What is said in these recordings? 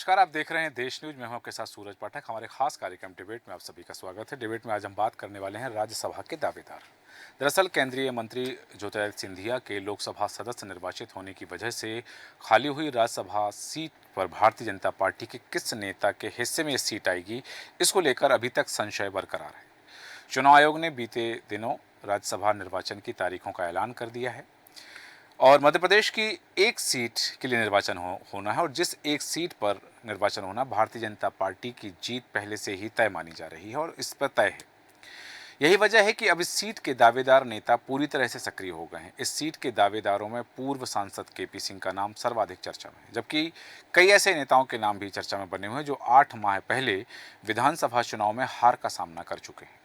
नमस्कार, आप देख रहे हैं देश न्यूज। मैं हूं आपके साथ सूरज पाठक। हमारे खास कार्यक्रम डिबेट में आप सभी का स्वागत है। डिबेट में आज हम बात करने वाले हैं राज्यसभा के दावेदार। दरअसल केंद्रीय मंत्री ज्योतिरादित्य सिंधिया के लोकसभा सदस्य निर्वाचित होने की वजह से खाली हुई राज्यसभा सीट पर भारतीय जनता पार्टी के किस नेता के हिस्से में ये सीट आएगी, इसको लेकर अभी तक संशय बरकरार है। चुनाव आयोग ने बीते दिनों राज्यसभा निर्वाचन की तारीखों का ऐलान कर दिया है और मध्य प्रदेश की एक सीट के लिए निर्वाचन होना है और जिस एक सीट पर निर्वाचन होना, भारतीय जनता पार्टी की जीत पहले से ही तय मानी जा रही है और इस पर तय है। यही वजह है कि अब इस सीट के दावेदार नेता पूरी तरह से सक्रिय हो गए हैं। इस सीट के दावेदारों में पूर्व सांसद केपी सिंह का नाम सर्वाधिक चर्चा में है, जबकि कई ऐसे नेताओं के नाम भी चर्चा में बने हुए हैं जो 8 माह पहले विधानसभा चुनाव में हार का सामना कर चुके हैं।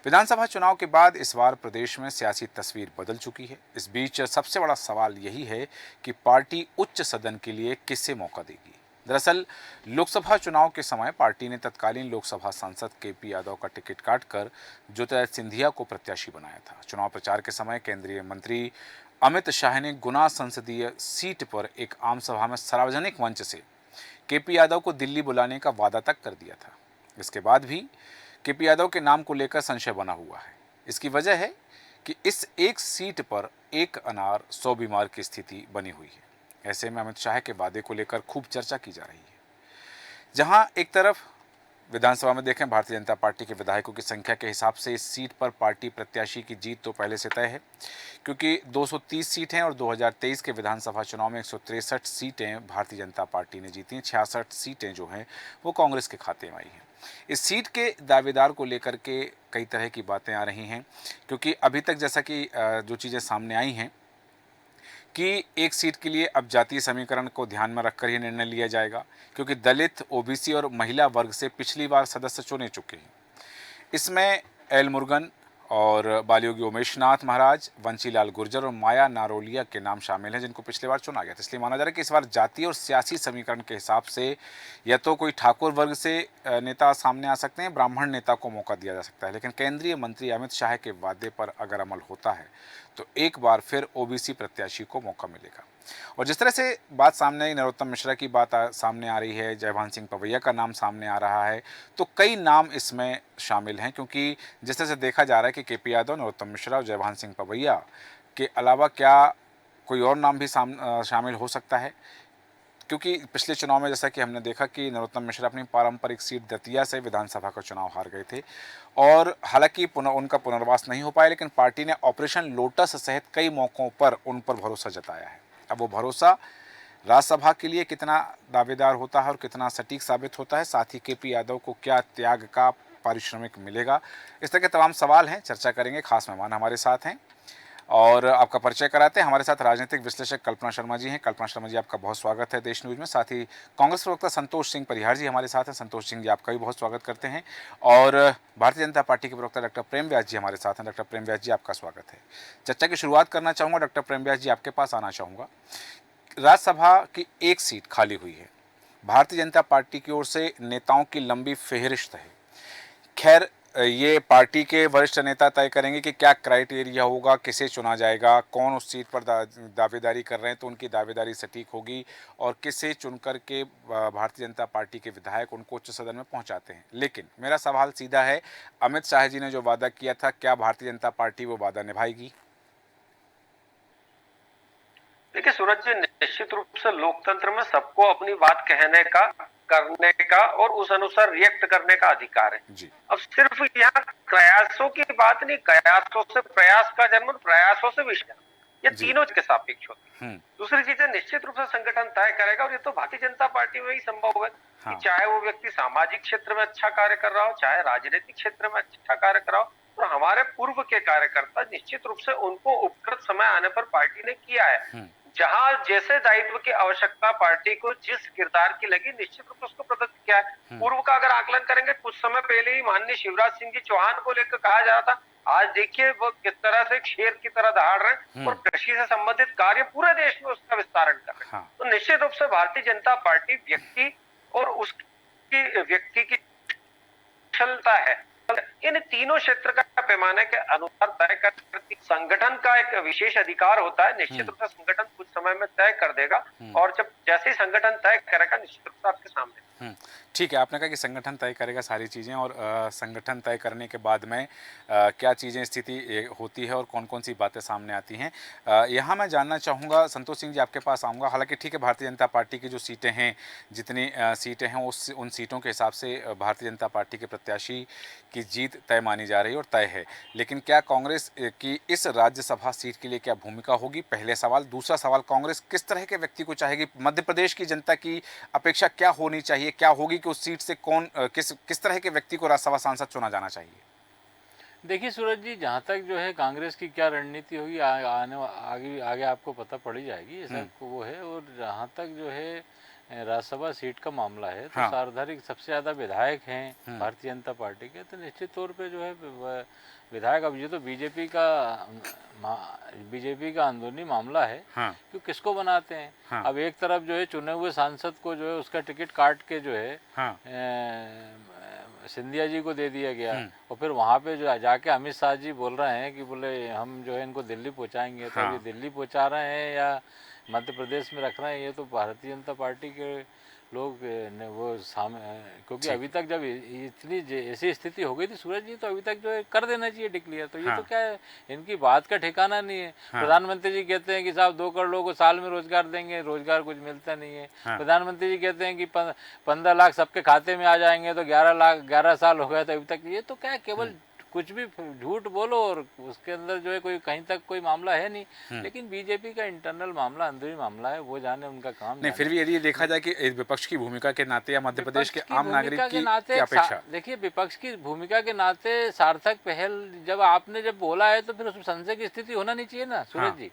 विधानसभा चुनाव के बाद इस बार प्रदेश में सियासी तस्वीर बदल चुकी है। इस बीच सबसे बड़ा सवाल यही है कि पार्टी उच्च सदन के लिए किसे मौका देगी। दरअसल लोकसभा चुनाव के समय पार्टी ने तत्कालीन लोकसभा सांसद केपी यादव का टिकट काटकर ज्योतिरादित्य सिंधिया को प्रत्याशी बनाया था। चुनाव प्रचार के समय केंद्रीय मंत्री अमित शाह ने गुना संसदीय सीट पर एक आम सभा में सार्वजनिक मंच से केपी यादव को दिल्ली बुलाने का वादा तक कर दिया था। इसके बाद भी केपी यादव के नाम को लेकर संशय बना हुआ है। इसकी वजह है कि इस एक सीट पर एक अनार 100 बीमार की स्थिति बनी हुई है। ऐसे में अमित शाह के वादे को लेकर खूब चर्चा की जा रही है। जहां एक तरफ विधानसभा में देखें, भारतीय जनता पार्टी के विधायकों की संख्या के हिसाब से इस सीट पर पार्टी प्रत्याशी की जीत तो पहले से तय है, क्योंकि 230 सीटें और 2023 के विधानसभा चुनाव में 163 सीटें भारतीय जनता पार्टी ने जीती हैं। 66 सीटें जो हैं वो कांग्रेस के खाते में आई हैं। इस सीट के दावेदार को लेकर के कई तरह की बातें आ रही हैं, क्योंकि अभी तक जैसा कि जो चीज़ें सामने आई हैं कि एक सीट के लिए अब जातीय समीकरण को ध्यान में रखकर ही निर्णय लिया जाएगा, क्योंकि दलित, ओबीसी और महिला वर्ग से पिछली बार सदस्य चुने चुके हैं। इसमें एल मुरुगन और बालयोगी उमेशनाथ महाराज, वंशीलाल गुर्जर और माया नारोलिया के नाम शामिल हैं, जिनको पिछली बार चुना गया था। इसलिए माना जा रहा है कि इस बार जातीय और सियासी समीकरण के हिसाब से या तो कोई ठाकुर वर्ग से नेता सामने आ सकते हैं, ब्राह्मण नेता को मौका दिया जा सकता है। लेकिन केंद्रीय मंत्री अमित शाह के वादे पर अगर अमल होता है तो एक बार फिर ओबीसी प्रत्याशी को मौका मिलेगा। और जिस तरह से बात सामने आई, नरोत्तम मिश्रा की बात सामने आ रही है, जयभान सिंह पवैया का नाम सामने आ रहा है, तो कई नाम इसमें शामिल हैं, क्योंकि जिस तरह से देखा जा रहा है कि केपी यादव, नरोत्तम मिश्रा और जयभान सिंह पवैया के अलावा क्या कोई और नाम भी शामिल हो सकता है। क्योंकि पिछले चुनाव में जैसा कि हमने देखा कि नरोत्तम मिश्रा अपनी पारंपरिक सीट दतिया से विधानसभा का चुनाव हार गए थे और हालांकि उनका पुनर्वास नहीं हो पाया, लेकिन पार्टी ने ऑपरेशन लोटस सहित कई मौकों पर उन पर भरोसा जताया है। अब वो भरोसा राज्यसभा के लिए कितना दावेदार होता है और कितना सटीक साबित होता है, साथ ही केपी यादव को क्या त्याग का पारिश्रमिक मिलेगा, इस तरह के तमाम सवाल हैं, चर्चा करेंगे। खास मेहमान हमारे साथ हैं और आपका परिचय कराते हैं। हमारे साथ राजनीतिक विश्लेषक कल्पना शर्मा जी हैं। कल्पना शर्मा जी, आपका बहुत स्वागत है देश न्यूज में। साथ ही कांग्रेस प्रवक्ता संतोष सिंह परिहार जी हमारे साथ हैं। संतोष सिंह जी, आपका भी बहुत स्वागत करते हैं। और भारतीय जनता पार्टी के प्रवक्ता डॉक्टर प्रेम व्यास जी हमारे साथ हैं। डॉक्टर प्रेम व्यास जी, आपका स्वागत है। चर्चा की शुरुआत करना चाहूँगा, डॉक्टर प्रेम व्यास जी आपके पास आना चाहूँगा। राज्यसभा की एक सीट खाली हुई है, भारतीय जनता पार्टी की ओर से नेताओं की लंबी फेहरिस्त है। खैर, ये पार्टी के वरिष्ठ नेता तय करेंगे कि क्या क्राइटेरिया होगा, किसे चुना जाएगा, कौन उस सीट पर दावेदारी कर रहे हैं तो उनकी दावेदारी सटीक होगी और किसे चुनकर के भारतीय जनता पार्टी के विधायक उनको उच्च सदन में पहुंचाते हैं। लेकिन मेरा सवाल सीधा है, अमित शाह जी ने जो वादा किया था, क्या भारतीय जनता पार्टी वो वादा निभाएगी? देखिए सूरज जी, निश्चित रूप से लोकतंत्र में सबको अपनी बात कहने का, करने का और उस अनुसार रिएक्ट करने का अधिकार है जी। अब सिर्फ यहाँ प्रयासों की बात नहीं, कयासों से प्रयास का जन्म, प्रयासों से विषय, ये तीनों के सापेक्ष होती है। दूसरी चीज है, निश्चित रूप से संगठन तय करेगा और ये तो भारतीय जनता पार्टी में ही संभव है कि चाहे वो व्यक्ति सामाजिक क्षेत्र में अच्छा कार्य कर रहा हो, चाहे राजनीतिक क्षेत्र में अच्छा कार्य कर रहा हो। तो हमारे पूर्व के कार्यकर्ता निश्चित रूप से उनको उपकृत समय आने पर पार्टी ने किया है। जहां जैसे दायित्व की आवश्यकता पार्टी को जिस किरदार की लगी, निश्चित रूप से उसको प्रदत्त किया है। पूर्व का अगर आकलन करेंगे, कुछ समय पहले ही माननीय शिवराज सिंह जी चौहान को लेकर कहा जा रहा था, आज देखिए वो किस तरह से शेर की तरह दहाड़ रहे हैं और कृषि से संबंधित कार्य पूरे देश में उसका विस्तारण कर रहे हैं। तो निश्चित रूप से भारतीय जनता पार्टी व्यक्ति और उसकी व्यक्ति की कुशलता है इन तीनों क्षेत्र का पैमाने के अनुसार तय करती संगठन का एक विशेष अधिकार होता है। निश्चित रूप से संगठन कुछ समय में तय कर देगा और जब जैसे ही संगठन तय करेगा निश्चित रूप से आपके सामने। ठीक है, आपने कहा कि संगठन तय करेगा सारी चीज़ें और संगठन तय करने के बाद में क्या चीज़ें स्थिति होती है और कौन कौन सी बातें सामने आती हैं। यहाँ मैं जानना चाहूँगा, संतोष सिंह जी आपके पास आऊँगा। हालांकि ठीक है, भारतीय जनता पार्टी की जो सीटें हैं, जितनी सीटें हैं उन सीटों के हिसाब से भारतीय जनता पार्टी के प्रत्याशी की जीत तय मानी जा रही है और तय है, लेकिन क्या कांग्रेस की इस राज्यसभा सीट के लिए क्या भूमिका होगी, पहले सवाल। दूसरा सवाल, कांग्रेस किस तरह के व्यक्ति को चाहेगी, मध्य प्रदेश की जनता की अपेक्षा क्या होनी चाहिए, क्या होगी कि उस सीट से कौन किस तरह के व्यक्ति को राज्यसभा सांसद चुना जाना चाहिए? देखिए सूरज जी, जहाँ तक जो है कांग्रेस की क्या रणनीति होगी आगे आपको पता पड़ ही जाएगी, ऐसा वो है। और जहाँ तक जो है राज्यसभा सीट का मामला है तो सर्वाधिक सबसे ज़्यादा विधायक हैं भारतीय जनता पार्टी के, तो निश्चित तौर पे जो है विधायक, अब ये तो बीजेपी का अंदरूनी मामला है कि किसको बनाते हैं। अब एक तरफ जो है चुने हुए सांसद को जो है उसका टिकट काट के जो है सिंधिया जी को दे दिया गया और फिर वहाँ पे जो जाके अमित शाह जी बोल रहे हैं कि बोले हम जो है इनको दिल्ली पहुँचाएंगे। तो ये दिल्ली पहुँचा रहे हैं या मध्य प्रदेश में रख रहे हैं, ये तो भारतीय जनता पार्टी के लोग ने वो क्योंकि अभी तक जब इतनी ऐसी स्थिति हो गई थी सूरज जी, तो अभी तक जो है कर देना चाहिए डिक्लेयर। तो ये तो क्या है, इनकी बात का ठिकाना नहीं है। प्रधानमंत्री जी कहते हैं कि साहब 2 करोड़ लोगों को साल में रोजगार देंगे, रोजगार कुछ मिलता नहीं है। प्रधानमंत्री जी कहते हैं कि 15 लाख सबके खाते में आ जाएंगे, तो 11 साल हो गए तो अभी तक। ये तो क्या है, केवल कुछ भी झूठ बोलो और उसके अंदर जो है कोई कहीं तक कोई मामला है नहीं। लेकिन बीजेपी का इंटरनल मामला, अंदरूनी मामला है, वो जाने उनका काम नहीं। फिर भी यदि देखा जाए कि विपक्ष की भूमिका के नाते या मध्य प्रदेश के आम नागरिक की अपेक्षा, देखिए विपक्ष की भूमिका के नाते सार्थक पहल जब आपने बोला है तो फिर उसमें संशय की स्थिति होना नहीं चाहिए ना सूरज जी।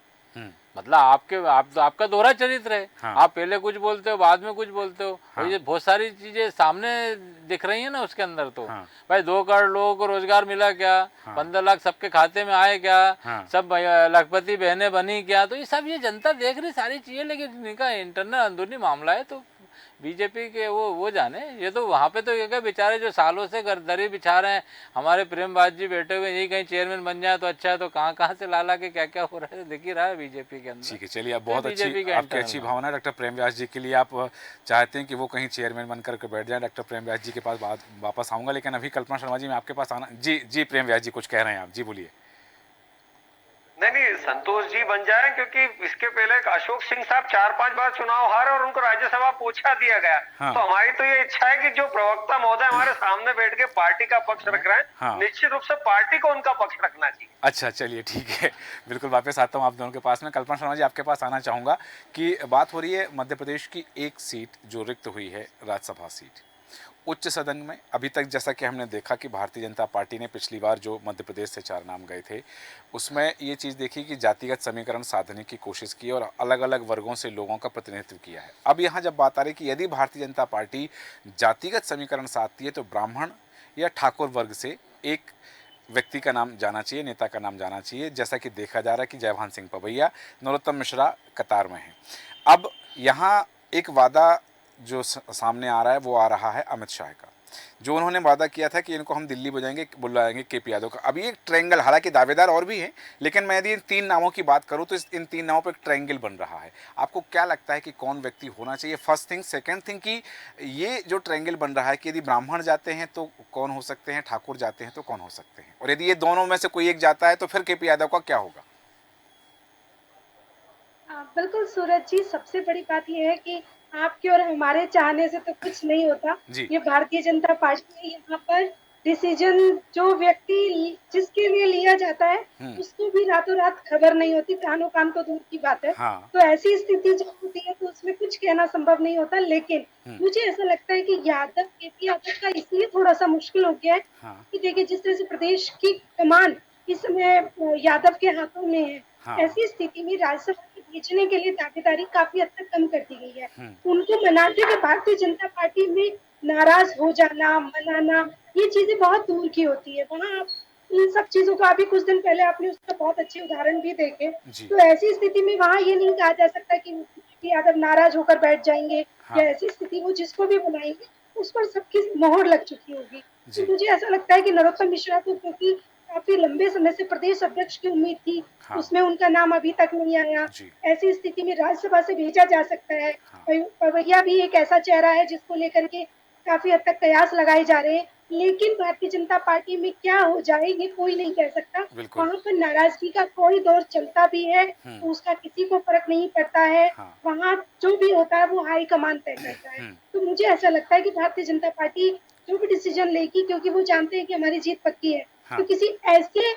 मतलब आपका दोहरा चरित्र है। आप पहले कुछ बोलते हो, बाद में कुछ बोलते हो। और ये बहुत सारी चीजें सामने दिख रही है ना उसके अंदर। तो भाई 2 करोड़ लोगों को रोजगार मिला क्या, 15 लाख सबके खाते में आए क्या, सब लखपति बहनें बनी क्या, तो ये सब ये जनता देख रही सारी चीजें। लेकिन इनका इंटरनल अंदरूनी मामला है तो बीजेपी के वो जाने। ये तो वहाँ पे तो ये क्या बेचारे जो सालों से गर्दरी बिछा रहे हैं, हमारे प्रेमबाज जी बैठे हुए, यही कहीं चेयरमैन बन जाए तो अच्छा है। तो कहाँ से लाला के क्या हो रहा है दिख ही रहा है बीजेपी के अंदर। ठीक है, चलिए, आप बहुत आपकी अच्छी भावना डॉक्टर प्रेम व्यास जी के लिए। आप चाहते हैं कि वो कहीं चेयरमैन बनकर के बैठ जाए। डॉक्टर प्रेम व्यास जी के पास वापस आऊँगा, लेकिन अभी कल्पना शर्मा जी मैं आपके पास आना। जी प्रेम व्यास जी कुछ कह रहे हैं आप, जी बोलिए। नहीं, संतोष जी बन जाए, क्योंकि इसके पहले अशोक सिंह साहब 4-5 बार चुनाव हारे और उनको राज्यसभा पहुंचा दिया गया। तो हमारी तो ये इच्छा है कि जो प्रवक्ता महोदय हमारे सामने बैठ के पार्टी का पक्ष रख रहे हैं, निश्चित रूप से पार्टी को उनका पक्ष रखना चाहिए। अच्छा, चलिए ठीक है, बिल्कुल वापस आता हूँ आप दोनों के पास में। कल्पना शर्मा जी आपके पास आना चाहूँगा कि बात हो रही है मध्य प्रदेश की एक सीट जो रिक्त हुई है, राज्यसभा सीट। उच्च सदन में अभी तक जैसा कि हमने देखा कि भारतीय जनता पार्टी ने पिछली बार जो मध्य प्रदेश से 4 नाम गए थे, उसमें ये चीज़ देखी कि जातिगत समीकरण साधने की कोशिश की और अलग अलग वर्गों से लोगों का प्रतिनिधित्व किया है। अब यहाँ जब बात आ रही कि यदि भारतीय जनता पार्टी जातिगत समीकरण साधती है तो ब्राह्मण या ठाकुर वर्ग से एक व्यक्ति का नाम जाना चाहिए, नेता का नाम जाना चाहिए, जैसा कि देखा जा रहा है कि जयभान सिंह पवैया, नरोत्तम मिश्रा कतार में हैं। अब यहाँ एक वादा जो सामने आ रहा है वो आ रहा है अमित शाह का, जो उन्होंने वादा किया था कि इनको हम दिल्ली बुलाएंगे केपी यादव का। अभी एक ट्रायंगल, हालांकि दावेदार और भी हैं, लेकिन मैं यदि इन 3 नामों की बात करूं तो इन 3 नामों पर एक ट्रायंगल बन रहा है। आपको क्या लगता है कि कौन व्यक्ति होना चाहिए? First thing. सेकंड थिंग कि ये जो ट्रायंगल बन रहा है कि यदि ब्राह्मण जाते हैं तो कौन हो सकते हैं, ठाकुर जाते हैं तो कौन हो सकते हैं, और यदि ये दोनों में से कोई एक जाता है तो फिर केपी यादव का क्या होगा? बिल्कुल सूरज जी, सबसे बड़ी बात यह है कि आपके और हमारे चाहने से तो कुछ नहीं होता। ये भारतीय जनता पार्टी है, यहाँ पर डिसीजन जो व्यक्ति जिसके लिए लिया जाता है उसको भी रातों रात खबर नहीं होती, कानों कान तो दूर की बात है। तो ऐसी स्थिति जब होती है तो उसमें कुछ कहना संभव नहीं होता। लेकिन मुझे ऐसा लगता है कि केपी यादव का इसलिए थोड़ा सा मुश्किल हो गया है कि देखिए जिस तरह से प्रदेश की कमान इस समय यादव के हाथों में है, ऐसी स्थिति में राज्यसभा में भेजने के लिए दावेदारी काफी हद तक कम कर दी गई है। उनको मनाते हुए भारतीय जनता पार्टी में नाराज हो जाना, मनाना, ये चीजें बहुत दूर की होती है। वहाँ इन सब चीजों का अभी कुछ दिन पहले आपने उसका बहुत अच्छे उदाहरण भी देखे। तो ऐसी स्थिति में वहाँ ये नहीं कहा जा सकता कि यादव नाराज होकर बैठ जाएंगे या ऐसी स्थिति वो जिसको भी बुलाएंगे उस पर सबकी मोहर लग चुकी होगी। जी। तो मुझे ऐसा लगता है कि नरोत्तम मिश्रा को, क्योंकि काफ़ी लंबे समय से प्रदेश अध्यक्ष की उम्मीद थी, हाँ। उसमें उनका नाम अभी तक नहीं आया। जी। ऐसी स्थिति में राज्यसभा से भेजा जा सकता है। हाँ। पवैया भी एक ऐसा चेहरा है जिसको लेकर के काफ़ी हद तक कयास लगाए जा रहे हैं। लेकिन भारतीय जनता पार्टी में क्या हो जाए ये कोई नहीं कह सकता। बिल्कुल। वहाँ पर नाराज़गी का कोई दौर चलता भी है हुँ। तो उसका किसी को फ़र्क नहीं पड़ता है। हाँ। वहाँ जो भी होता है वो हाई कमान तय करता है। हुँ। तो मुझे ऐसा लगता है कि भारतीय जनता पार्टी जो भी डिसीजन लेगी, क्योंकि वो जानते हैं कि हमारी जीत पक्की है। हाँ। तो किसी ऐसे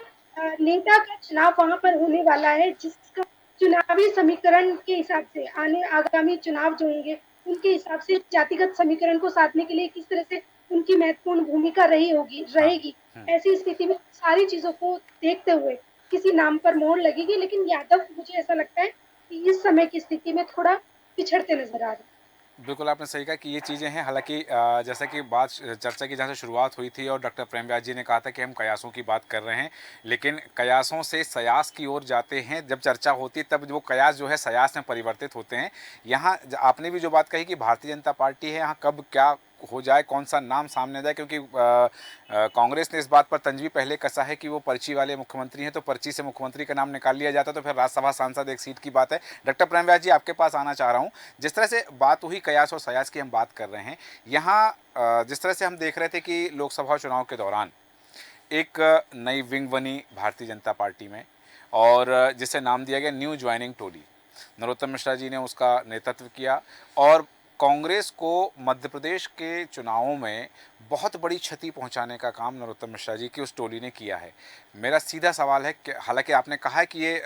नेता का चुनाव वहाँ पर होने वाला है जिसका चुनावी समीकरण के हिसाब से आगामी चुनाव जो होंगे उनके हिसाब से जातिगत समीकरण को साधने के लिए किस तरह से उनकी महत्वपूर्ण भूमिका हाँ। रहेगी। ऐसी स्थिति में सारी चीज़ों को देखते हुए किसी नाम पर मोहर लगेगी, लेकिन यादव मुझे ऐसा लगता है कि इस समय की स्थिति में थोड़ा पिछड़ते नज़र आ रहे हैं। बिल्कुल, आपने सही कहा कि ये चीज़ें हैं। हालाँकि जैसा कि बात चर्चा की जहाँ से शुरुआत हुई थी और डॉक्टर प्रेमव्यास जी ने कहा था कि हम कयासों की बात कर रहे हैं, लेकिन कयासों से सयास की ओर जाते हैं। जब चर्चा होती है तब वो कयास जो है सयास में परिवर्तित होते हैं। यहाँ आपने भी जो बात कही कि भारतीय जनता पार्टी है, यहाँ कब क्या हो जाए, कौन-सा नाम सामने आ जाए, क्योंकि कांग्रेस ने इस बात पर तंज भी पहले कसा है कि वो पर्ची वाले मुख्यमंत्री हैं, तो पर्ची से मुख्यमंत्री का नाम निकाल लिया जाता तो फिर राज्यसभा सांसद एक सीट की बात है। डॉक्टर प्रेमव्यास जी, आपके पास आना चाह रहा हूँ। जिस तरह से बात हुई कयास और सयास की हम बात कर रहे हैं, यहाँ जिस तरह से हम देख रहे थे कि लोकसभा चुनाव के दौरान एक नई विंग बनी भारतीय जनता पार्टी में और जिसे नाम दिया गया न्यू ज्वाइनिंग टोली। नरोत्तम मिश्रा जी ने उसका नेतृत्व किया और कांग्रेस को मध्य प्रदेश के चुनावों में बहुत बड़ी क्षति पहुंचाने का काम नरोत्तम मिश्रा जी की उस टोली ने किया है। मेरा सीधा सवाल है कि हालांकि आपने कहा है कि ये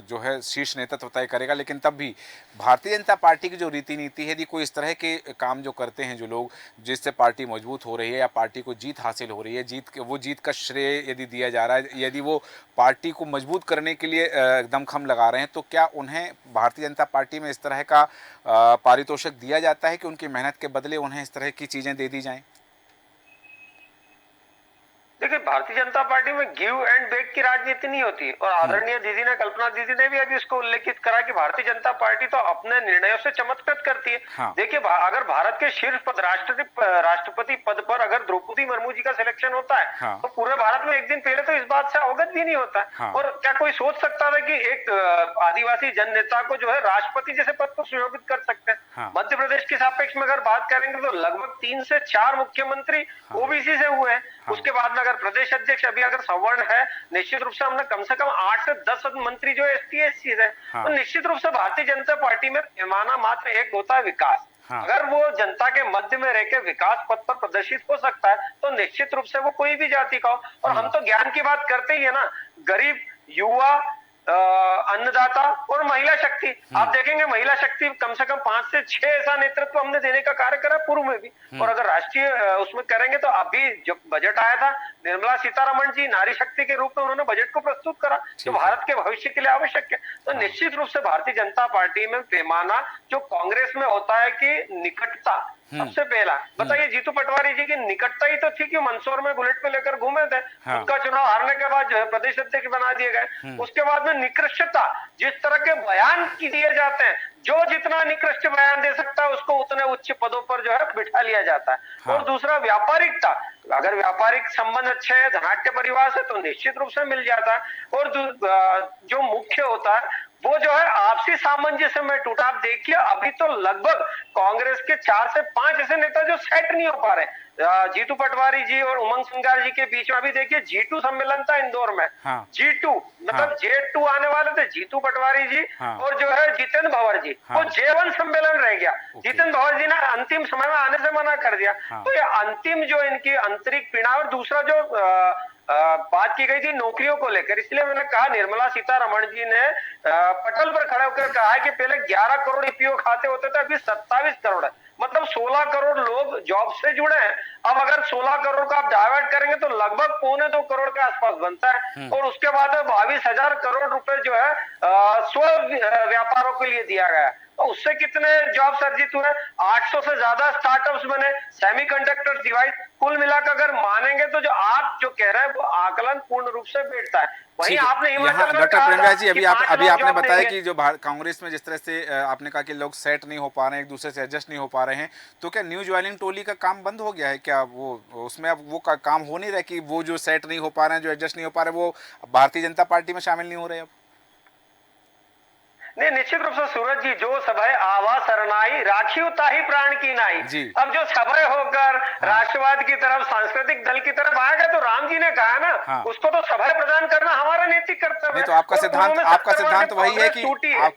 जो है शीर्ष नेतृत्व तय करेगा, लेकिन तब भी भारतीय जनता पार्टी की जो रीति नीति है, यदि कोई इस तरह के काम जो करते हैं जो लोग, जिससे पार्टी मजबूत हो रही है या पार्टी को जीत हासिल हो रही है, जीत का श्रेय यदि दिया जा रहा है, यदि वो पार्टी को मजबूत करने के लिए दमखम लगा रहे हैं, तो क्या उन्हें भारतीय जनता पार्टी में इस तरह का पारितोषिक दिया जाता है कि उनकी मेहनत के बदले उन्हें इस तरह की चीज़ें दे दी जाएं? देखिए, भारतीय जनता पार्टी में गिव एंड बेक की राजनीति नहीं होती और आदरणीय दीदी ने, कल्पना दीदी ने भी अभी इसको उल्लेखित करा कि भारतीय जनता पार्टी तो अपने निर्णयों से चमत्कृत करती है। हाँ। देखिए, अगर भारत के शीर्ष पद राष्ट्रपति पद पर अगर द्रौपदी मुर्मू जी का सिलेक्शन होता है, हाँ। तो पूरे भारत में एक दिन पहले तो इस बात से अवगत भी नहीं होता। हाँ। और क्या कोई सोच सकता था कि एक आदिवासी जन नेता को जो है राष्ट्रपति जैसे पद पर सुशोभित कर सकते हैं? हाँ। मध्य प्रदेश के सापेक्ष में अगर बात करेंगे तो लगभग 3 से 4 मुख्यमंत्री ओबीसी से हुए हैं। उसके बाद में अगर प्रदेश अध्यक्ष अभी अगर सवर्ण है, निश्चित रूप से हमने कम से कम 8 से 10 मंत्री जो एसटी एससी है। तो निश्चित रूप से भारतीय जनता पार्टी में पैमाना मात्र एक होता है, विकास। अगर वो जनता के मध्य में रहकर विकास पथ पर प्रदर्शित हो सकता है तो निश्चित रूप से वो कोई भी जाति का हो। और हम तो ज्ञान की बात करते ही है ना, गरीब, युवा, अन्नदाता और महिला शक्ति। आप देखेंगे महिला शक्ति कम से कम 5 से 6 ऐसा नेतृत्व हमने देने का कार्य करा पूर्व में भी। और अगर राष्ट्रीय उसमें करेंगे तो अभी जब बजट आया था, निर्मला सीतारमण जी नारी शक्ति के रूप में उन्होंने बजट को प्रस्तुत करा जो भारत के भविष्य के लिए आवश्यक है। तो निश्चित रूप से भारतीय जनता पार्टी में पैमाना जो कांग्रेस में होता है कि निकटता, सबसे पहला बताइए, जीतू पटवारी जी की निकटता ही तो थी कि मंदसौर में बुलेट पे लेकर घूमे थे। उनका चुनाव हारने के बाद जो है प्रदेश अध्यक्ष बना दिए गए। उसके बाद में निकृष्टता, जिस तरह के बयान की दिए जाते हैं, जो जितना निकृष्ट बयान दे सकता है उसको उतने उच्च पदों पर जो है बिठा लिया जाता है। और दूसरा व्यापारिकता, अगर व्यापारिक संबंध अच्छे है, धनाढ्य परिवार से, तो निश्चित रूप से मिल जाता है। और जो मुख्य होता है वो जो है आपसी सामंजस्य में टूटा। आप देखिए अभी तो लगभग कांग्रेस के 4 से 5 ऐसे नेता जो सेट नहीं हो पा रहे। जीतू पटवारी जी और उमंग सिंगार जी के बीच में अभी देखिए G2 सम्मेलन था इंदौर में। G2 मतलब J2 आने वाले थे, जीतू पटवारी जी और जो है जितेंद्र भंवर जी, वो J1 सम्मेलन रह गया। जितेंद्र भंवर जी ने अंतिम समय में आने से मना कर दिया। तो ये अंतिम जो इनकी आंतरिक पीड़ा, और दूसरा जो बात की गई थी नौकरियों को लेकर, इसलिए मैंने कहा निर्मला सीतारमण जी ने पटल पर खड़े होकर कहा है कि पहले 11 करोड़ ईपीओ खाते होते थे, अभी 27 करोड़ है। मतलब 16 करोड़ लोग जॉब से जुड़े हैं। अब अगर 16 करोड़ का आप डाइवर्ट करेंगे तो लगभग 1.25 करोड़ के आसपास बनता है। और उसके बाद 22,000 करोड़ रुपए जो है स्व व्यापारों के लिए दिया गया। तो उससे कितने जॉब सर्जित हुए? 800 से ज्यादा स्टार्टअप्स बने, सेमीकंडक्टर डिवाइस, कुल मिलाकर अगर मानेंगे तो जो आप जो कह रहे हैं वो आकलन पूर्ण रूप से बैठता है। वहीं आपने यहाँ डॉक्टर प्रेमव्यास जी, अभी आपने बताया कि जो कांग्रेस में जिस तरह से आपने कहा कि लोग सेट नहीं हो पा रहे हैं, एक दूसरे से एडजस्ट नहीं हो पा रहे रहे हैं, तो क्या न्यू ज्वाइनिंग टोली का काम बंद हो गया है क्या? वो उसमें अब वो काम हो नहीं रहा कि वो जो सेट नहीं हो पा रहे हैं, जो एडजस्ट नहीं हो पा रहे, वो भारतीय जनता पार्टी में शामिल नहीं हो रहे अब? नहीं, निश्चित रूप से सूरज जी, जो सभय आवा सरनाई राखी उताही प्राण की नाई, अब जो सभय होकर राष्ट्रवाद की तरफ, सांस्कृतिक दल की तरफ आएगा, तो राम जी ने कहा ना, उसको तो सभय प्रदान करना हमारा नैतिक कर्तव्य है। तो आपका सिद्धांत वही है कि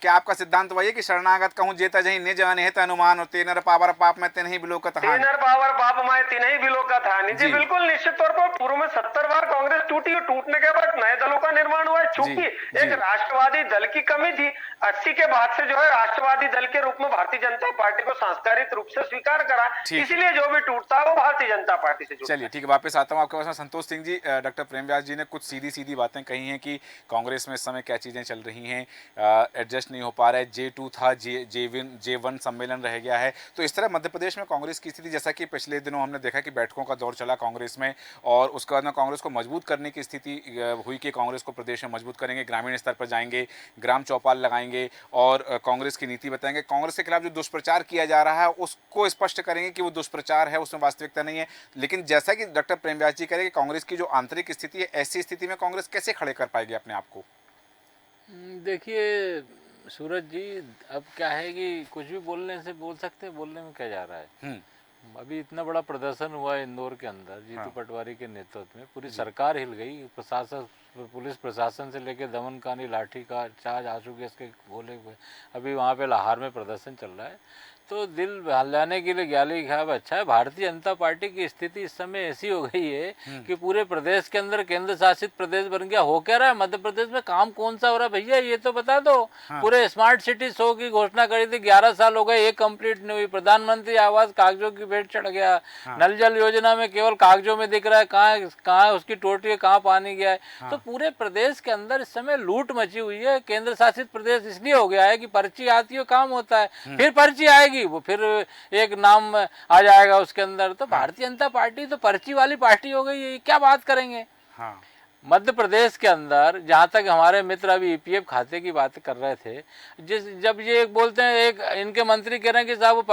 क्या आपका सिद्धांत वही है कि शरणागत कहूं जेता जहीं निज अनहित अनुमान और तेनर पावर पाप में तिन्हि बिलोकत हानि, तेनर पावर पाप में तिन्हि बिलोकत हानि। जी बिल्कुल, निश्चित तौर पर पूर्व में 70 बार कांग्रेस टूटी और टूटने के बाद नए दलों का निर्माण हुआ है। चूंकि एक राष्ट्रवादी दल की कमी थी, 80 के बाद से जो है राष्ट्रवादी दल के रूप में भारतीय जनता पार्टी को सांस्कृतिक रूप से स्वीकार करा, इसलिए जो भी टूटता है वो भारतीय जनता पार्टी से जुड़ता है। चलिए ठीक है, वापस आता हूँ आपके पास में। संतोष सिंह जी, डॉक्टर प्रेम व्यास जी ने कुछ सीधी सीधी बातें कही हैं कि कांग्रेस में इस समय क्या चीज़ें चल रही हैं, एडजस्ट नहीं हो पा रहा है, J2 था, J1 सम्मेलन रह गया है। तो इस तरह मध्य प्रदेश में कांग्रेस की स्थिति, जैसा कि पिछले दिनों हमने देखा कि बैठकों का दौर चला कांग्रेस में, और उसके बाद में कांग्रेस को मजबूत करने की स्थिति हुई कि कांग्रेस को प्रदेश में मजबूत करेंगे, ग्रामीण स्तर पर जाएंगे, ग्राम चौपाल लगाएंगे और कांग्रेस की नीति बताएंगे, कांग्रेस के खिलाफ जो दुष्प्रचार किया जा रहा है उसको स्पष्ट करेंगे कि वो दुष्प्रचार है, उसमें वास्तविकता नहीं है। लेकिन जैसा कि डॉक्टर प्रेम व्यास जी कह रहे हैं कि कांग्रेस की जो आंतरिक स्थिति है, ऐसी स्थिति में कांग्रेस कैसे खड़े कर पाएगी अपने आप को? देखिए सूरज जी, अब क्या है कि कुछ भी बोलने से बोल सकते हैं, बोलने में क्या जा रहा है। अभी इतना बड़ा प्रदर्शन हुआ है इंदौर के अंदर, जीतू पटवारी के नेतृत्व में, पूरी सरकार हिल गई, प्रशासन, पुलिस प्रशासन से लेकर दमनकारी, लाठी का चार्ज, आंसू गैस के गोले हुए। अभी वहाँ पे लाहौर में प्रदर्शन चल रहा है, तो दिल बहलाने के लिए ग्याली खाब अच्छा है। भारतीय जनता पार्टी की स्थिति इस समय ऐसी हो गई है कि पूरे प्रदेश के अंदर केंद्र शासित प्रदेश बन गया। हो क्या रहा है मध्य प्रदेश में, काम कौन सा हो रहा है भैया, ये तो बता दो। पूरे स्मार्ट सिटी 100 की घोषणा करी थी, 11 साल हो गए, एक कंप्लीट नहीं हुई। प्रधानमंत्री आवास कागजों की भेंट चढ़ गया। नल जल योजना में केवल कागजों में दिख रहा है, कहाँ उसकी टोटी है, कहाँ पानी गया है। तो पूरे प्रदेश के अंदर इस समय लूट मची हुई है। केंद्र शासित प्रदेश इसलिए हो गया है कि पर्ची आती है, काम होता है, फिर पर्ची आएगी, वो फिर एक नाम आ जाएगा उसके अंदर। तो भारतीय जनता पार्टी तो पर्ची वाली पार्टी हो गई है, क्या बात करेंगे। मध्य प्रदेश के अंदर जहाँ तक हमारे मित्र अभी EPF खाते की बात कर रहे थे, जब ये एक बोलते हैं, एक इनके मंत्री कह रहे हैं कि साहब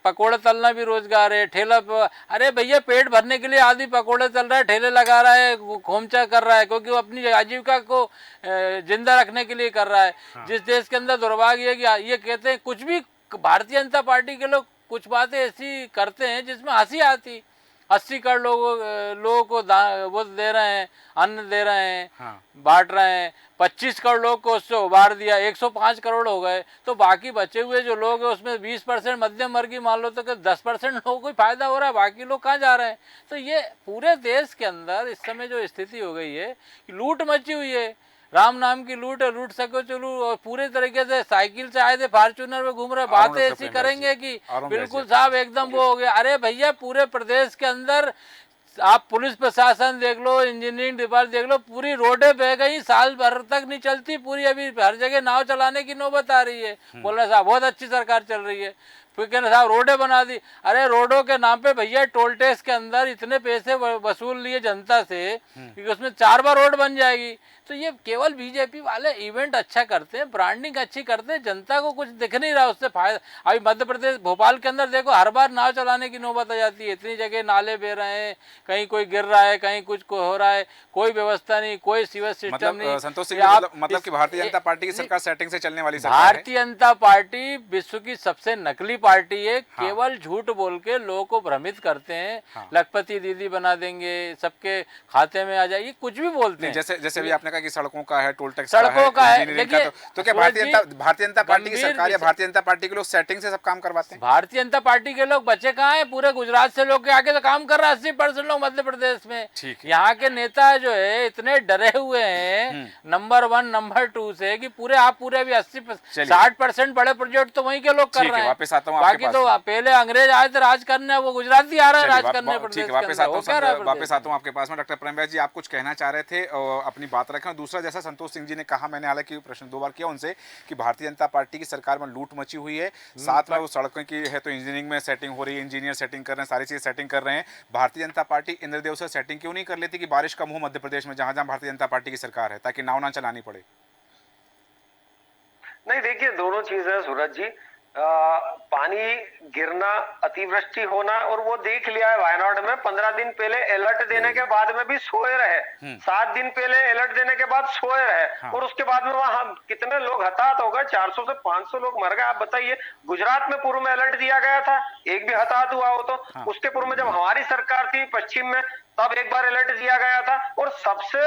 पकोड़ा तलना भी रोजगार है, ठेला अरे भैया पेट भरने के लिए आदमी पकोड़े तल रहा है, ठेले लगा रहा है, खोमचा कर रहा है, क्योंकि वो अपनी आजीविका को जिंदा रखने के लिए कर रहा है। जिस देश के अंदर दुर्भाग्य है कि ये कहते हैं, कुछ भी भारतीय जनता पार्टी के लोग कुछ बातें ऐसी करते हैं जिसमें हंसी आती। 80 करोड़ लोगों को वो दे रहे हैं, अन्न दे रहे हैं, बांट रहे हैं। 25 करोड़ लोग को उससे उबार दिया, 105 करोड़ हो गए। तो बाकी बचे हुए जो लोग हैं उसमें 20% मध्यम वर्गीय मान लो, तो 10% लोगों को फायदा हो रहा है, बाकी लोग कहाँ जा रहे हैं। तो ये पूरे देश के अंदर इस समय जो स्थिति हो गई है, लूट मची हुई है, राम नाम की लूट है, लूट सको चलू। और पूरे तरीके से साइकिल से आए थे, फॉर्च्यूनर में घूम रहे, बातें ऐसी करेंगे कि बिल्कुल साहब एकदम वो हो गया। अरे भैया पूरे प्रदेश के अंदर आप पुलिस प्रशासन देख लो, इंजीनियरिंग डिपार्टमेंट देख लो, पूरी रोडें बह गई, साल भर तक नहीं चलती पूरी। अभी हर जगह नाव चलाने की नौबत आ रही है। बोल रहे साहब बहुत अच्छी सरकार चल रही है, फिर कहना साहब रोडें बना दी। अरे रोडों के नाम पे भैया टोल टैक्स के अंदर इतने पैसे वसूल लिए जनता से कि उसमें 4 बार रोड बन जाएगी। तो ये केवल बीजेपी वाले इवेंट अच्छा करते हैं, ब्रांडिंग अच्छी करते हैं, जनता को कुछ दिख नहीं रहा उससे फायदा। अभी मध्य प्रदेश भोपाल के अंदर देखो, हर बार नाव चलाने की नौबत आ जाती है। इतनी जगह नाले बह रहे हैं, कहीं कोई गिर रहा है, कहीं कुछ हो रहा है, कोई व्यवस्था नहीं, कोई सीवर सिस्टम नहीं। संतोष सिंह, मतलब कि भारतीय जनता पार्टी की सरकार सेटिंग से चलने वाली सरकार है। भारतीय जनता पार्टी विश्व की सबसे नकली पार्टी है। केवल झूठ बोल के लोगों को भ्रमित करते हैं। लखपति दीदी बना देंगे, सबके खाते में आ जाएगी, कुछ भी बोलते हैं। जैसे भी आपने कहा कि सड़कों का है, टोल टैक्स सड़कों का है, देखिए तो क्या भारतीय जनता पार्टी की सरकार या भारतीय जनता पार्टी के लोग सेटिंग से सब काम करवाते हैं? भारतीय जनता पार्टी के लोग बचे कहाँ हैं? पूरे गुजरात से लोग के आके तो काम कर रहा है। 80% लोग मध्य प्रदेश में। यहाँ के नेता जो है इतने डरे हुए हैं नंबर 1 नंबर 2 से कि पूरे भी 80-60% बड़े प्रोजेक्ट तो वहीं के लोग कर रहे हैं। वापस आता हूँ, बाकी तो पहले अंग्रेज आए थे राज करने, वो गुजराती आ रहा है राज करने प्रदेश के वापस आता हूँ आपके पास में। डॉक्टर प्रेम व्यास जी, आप कुछ कहना चाह रहे थे, अपनी बात रखें। दूसरा, जैसा संतोष सिंह जी ने कहा, मैंने हालांकि प्रश्न 2 बार किया उनसे कि भारतीय जनता पार्टी की सरकार में लूट मची हुई है, साथ में वो सड़कों की है तो इंजीनियरिंग में सेटिंग हो रही है, इंजीनियर सेटिंग कर रहे हैं, सारी चीज़ सेटिंग कर रहे हैं। भारतीय जनता पार्टी इंद्रदेव से सेटिंग क्यों नहीं कर लेती कि बारिश कम हो मध्य प्रदेश में, जहां जहां भारतीय जनता पार्टी की सरकार है, ताकि नाव ना चलानी पड़े? नहीं, देखिए दोनों चीजें सूरज जी, पानी गिरना, अतिवृष्टि होना, और वो देख लिया है वायनाड में। 15 दिन पहले अलर्ट देने के बाद में भी सोए रहे, 7 दिन पहले अलर्ट देने के बाद सोए रहे, और उसके बाद में वहां कितने लोग हताहत हो गए, 400 से 500 लोग मर गए। आप बताइए, गुजरात में पूर्व में अलर्ट दिया गया था, एक भी हताहत हुआ हो तो? उसके पूर्व में जब हमारी सरकार थी पश्चिम में, तब एक बार अलर्ट दिया गया था। और सबसे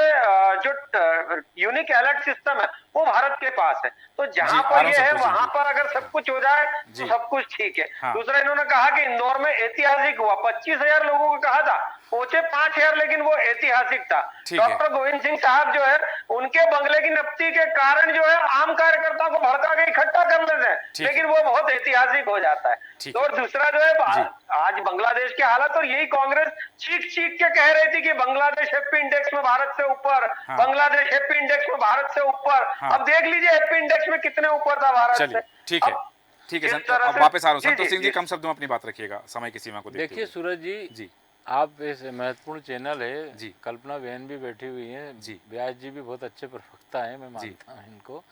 जो यूनिक अलर्ट सिस्टम है वो भारत के पास है। तो जहां पर ये है वहां पर अगर सब कुछ हो जाए तो सब कुछ ठीक है। दूसरा, इन्होंने कहा कि इंदौर में ऐतिहासिक हुआ, 25,000 लोगों को कहा था, पहुंचे 5,000, लेकिन वो ऐतिहासिक था। डॉक्टर गोविंद सिंह साहब जो है, उनके बंगले की नपती के कारण जो है आम कार्यकर्ताओं को भड़का के इकट्ठा कर लेते हैं, लेकिन वो बहुत ऐतिहासिक हो जाता है। तो दूसरा जो है, आज बांग्लादेश की हालत, और यही कांग्रेस चीख चीख के कह रही थी कि बांग्लादेश हैप्पी इंडेक्स में भारत से ऊपर, बांग्लादेश हैप्पी इंडेक्स में भारत से ऊपर। अब देख लीजिए हैप्पी इंडेक्स में कितने ऊपर था भारत से। ठीक है, ठीक है। अब वापस आ रहा हूं। संतोष सिंह जी, कम शब्दों में अपनी बात रखिएगा, समय की सीमा को देखते हुए। देखिए सूरज जी, आप इस महत्वपूर्ण चैनल है जी, कल्पना बहन भी बैठी हुई है जी, व्यास जी भी बहुत अच्छे प्रवक्ता है, मैं मानता हूँ इनको।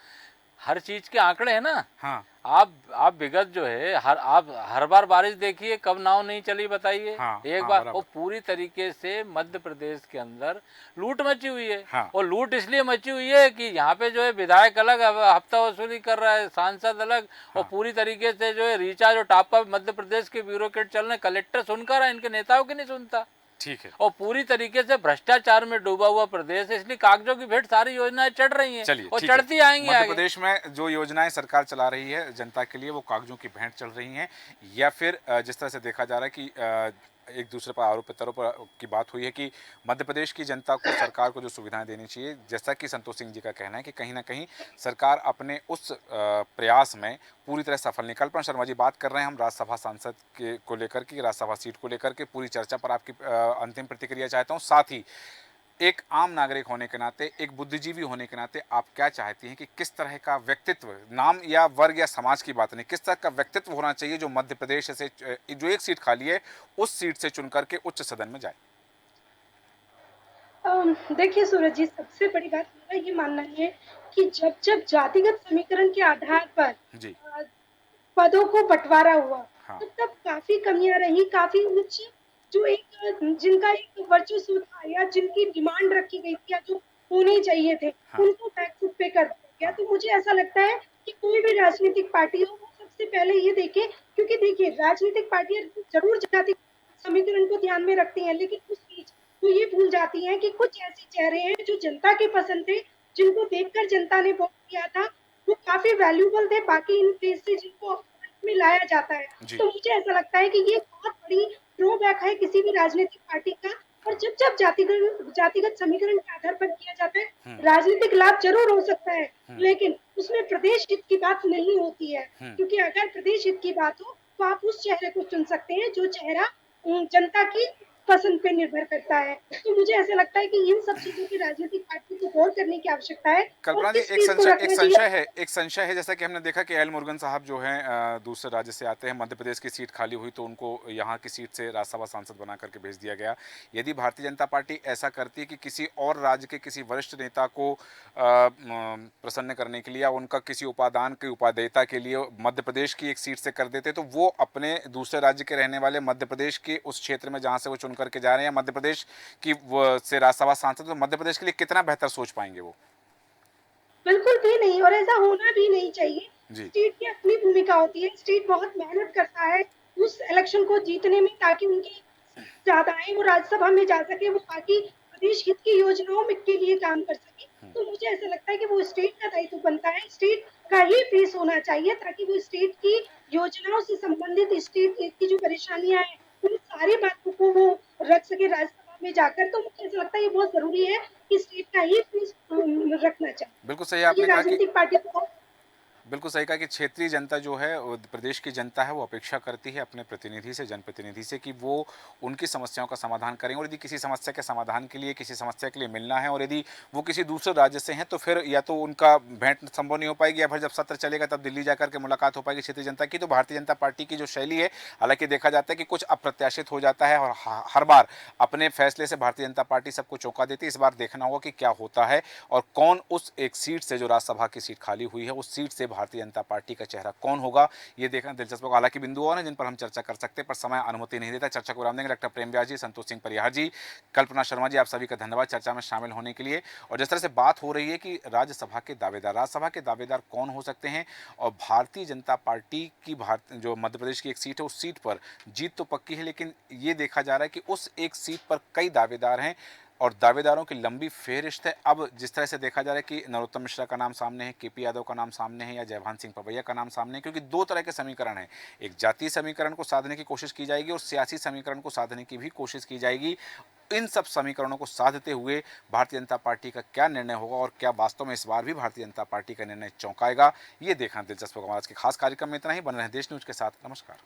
हर चीज के आंकड़े हैं ना। हाँ। आप विगत जो है आप हर बार बारिश देखिए, कब नाव नहीं चली बताइए। हाँ, एक बार वो पूरी तरीके से मध्य प्रदेश के अंदर लूट मची हुई है। हाँ। और लूट इसलिए मची हुई है कि यहाँ पे जो है विधायक अलग हफ्ता वसूली कर रहा है, सांसद अलग। हाँ। और पूरी तरीके से जो है रिचार्ज और टॉप अप मध्य प्रदेश के ब्यूरोक्रेट चल रहे, कलेक्टर सुनकर है, इनके नेताओं की नहीं सुनता। ठीक है। और पूरी तरीके से भ्रष्टाचार में डूबा हुआ प्रदेश है, इसलिए कागजों की भेंट सारी योजनाएं चढ़ रही हैं और चढ़ती आएंगी। मध्य प्रदेश में जो योजनाएं सरकार चला रही है जनता के लिए, वो कागजों की भेंट चल रही हैं, या फिर जिस तरह से देखा जा रहा है कि एक दूसरे पर आरोप प्रत्यारोप की बात हुई है कि मध्य प्रदेश की जनता को सरकार को जो सुविधाएं देनी चाहिए, जैसा कि संतोष सिंह जी का कहना है कि कहीं ना कहीं सरकार अपने उस प्रयास में पूरी तरह सफल नहीं। कल्पना शर्मा जी बात कर रहे हैं हम राज्यसभा सांसद के को लेकर के, राज्यसभा सीट को लेकर के पूरी चर्चा पर आपकी अंतिम प्रतिक्रिया चाहता हूँ। साथ ही एक आम नागरिक होने के नाते, एक बुद्धिजीवी होने के नाते आप क्या चाहती हैं कि किस तरह का व्यक्तित्व, नाम या वर्ग या समाज की बात नहीं, किस तरह का व्यक्तित्व होना चाहिए जो मध्य प्रदेश से जो एक सीट खाली है उस सीट से चुनकर के उच्च सदन में जाए? देखिए सूरज जी, सबसे बड़ी बात मेरा ये मानना है कि जब जब जातिगत समीकरण के आधार पर जी पदों को बंटवारा हुआ, हाँ, तब काफी कमियां रही, काफी उच्च जो एक जिनका एक वर्चस्व था या जिनकी डिमांड रखी गई थी या जो होने चाहिए थे, हाँ, उनको बैकफुट पे कर दिया गया। तो मुझे ऐसा लगता है कि कोई भी राजनीतिक पार्टी हो, वो सबसे पहले ये देखे, क्योंकि देखिए राजनीतिक पार्टियां जरूर जाति समीकरण को ध्यान में रखती हैं, लेकिन उस बीच वो ये भूल जाती हैं कि कुछ ऐसे चेहरे हैं जो जनता की पसंद थे, जिनको देखकर जनता ने वोट किया था, वो काफी वैल्यूबल थे बाकी इन फेस से जिनको में लाया जाता है। तो मुझे ऐसा लगता है कि ये बहुत बड़ी ड्रॉबैक है किसी भी राजनीतिक पार्टी का। और जब जब जातिगत समीकरण के आधार पर किया जाता है, राजनीतिक लाभ जरूर हो सकता है, लेकिन उसमें प्रदेश हित की बात नहीं होती है, क्योंकि अगर प्रदेश हित की बात हो तो आप उस चेहरे को चुन सकते हैं जो चेहरा जनता की पसंद पे निर्भर करता है। तो मुझे ऐसा लगता है कि इन सब चीजों की राजनीतिक पार्टी को गौर करने की आवश्यकता है। कल्पना जी, एक संशय है, जैसा कि हमने देखा कि एल मुरुगन साहब जो हैं दूसरे राज्य से आते हैं, मध्य प्रदेश की सीट खाली हुई तो उनको यहाँ की सीट से राज्यसभा सांसद बना करके भेज दिया गया। यदि भारतीय जनता पार्टी ऐसा करती है कि किसी और राज्य के किसी वरिष्ठ नेता को प्रसन्न करने के लिए या उनका किसी उपादान के उपादेयता के लिए मध्य प्रदेश की एक सीट से कर देते, तो वो अपने दूसरे राज्य के रहने वाले मध्य प्रदेश के उस क्षेत्र में जहाँ से वो करके जा रहे हैं मध्य प्रदेश की से राज्यसभा सांसद, तो मध्य प्रदेश के लिए कितना बेहतर सोच पाएंगे वो? बिल्कुल भी नहीं, और ऐसा होना भी नहीं चाहिए। स्टेट की अपनी भूमिका होती है, स्टेट बहुत मेहनत करता है उस इलेक्शन को जीतने में, ताकि उनकी ज्यादाएं वो राज्यसभा में जा सके, वो ताकि प्रदेश हित की योजनाओं में के लिए काम कर सके। तो मुझे ऐसा लगता है कि वो स्टेट का दायित्व बनता है, स्टेट का ही फेस होना चाहिए, ताकि वो स्टेट की योजनाओं से संबंधित स्टेट की जो परेशानियां हैं उन सारी बातों को वो रख सके राज्यसभा में जाकर। तो मुझे ऐसा लगता है ये बहुत जरूरी है कि स्टेट का ही फेस रखना चाहिए। बिल्कुल सही आपने कहा कि पार्टी को बिल्कुल सही कहा कि क्षेत्रीय जनता जो है, प्रदेश की जनता है, वो अपेक्षा करती है अपने प्रतिनिधि से, जनप्रतिनिधि से, कि वो उनकी समस्याओं का समाधान करें। और यदि किसी समस्या के समाधान के लिए, किसी समस्या के लिए मिलना है और यदि वो किसी दूसरे राज्य से हैं, तो फिर या तो उनका भेंट संभव नहीं हो पाएगी, या फिर जब सत्र चलेगा तब दिल्ली जाकर के मुलाकात हो पाएगी क्षेत्रीय जनता की। तो भारतीय जनता पार्टी की जो शैली है, हालांकि देखा जाता है कि कुछ अप्रत्याशित हो जाता है और हर बार अपने फैसले से भारतीय जनता पार्टी सबको चौंका देती है। इस बार देखना होगा कि क्या होता है और कौन उस एक सीट से, जो राज्यसभा की सीट खाली हुई है, उस सीट से भारतीय भारतीय जनता पार्टी का चेहरा कौन होगा, ये देखना दिलचस्प होगा। हालांकि बिंदु और हैं जिन पर हम चर्चा कर सकते हैं, पर समय अनुमति नहीं देता। चर्चा को विराम देंगे। डॉक्टर प्रेम व्यास जी, संतोष सिंह परिहार जी, कल्पना शर्मा जी, आप सभी का धन्यवाद चर्चा में शामिल होने के लिए। और जिस तरह से बात हो रही है कि राज्यसभा के दावेदार कौन हो सकते हैं, और भारतीय जनता पार्टी की जो मध्य प्रदेश की एक सीट है, उस सीट पर जीत तो पक्की है, लेकिन ये देखा जा रहा है कि उस एक सीट पर कई दावेदार हैं और दावेदारों की लंबी फेहरिस्त है। अब जिस तरह से देखा जा रहा है कि नरोत्तम मिश्रा का नाम सामने है, केपी यादव का नाम सामने है, या जयभान सिंह पवैया का नाम सामने है, क्योंकि दो तरह के समीकरण हैं। एक जातीय समीकरण को साधने की कोशिश की जाएगी और सियासी समीकरण को साधने की भी कोशिश की जाएगी। इन सब समीकरणों को साधते हुए भारतीय जनता पार्टी का क्या निर्णय होगा और क्या वास्तव में इस बार भी भारतीय जनता पार्टी का निर्णय चौंकाएगा, ये देखना दिलचस्प होगा। आज के खास कार्यक्रम में इतना ही। बने रहें देश न्यूज के साथ। नमस्कार।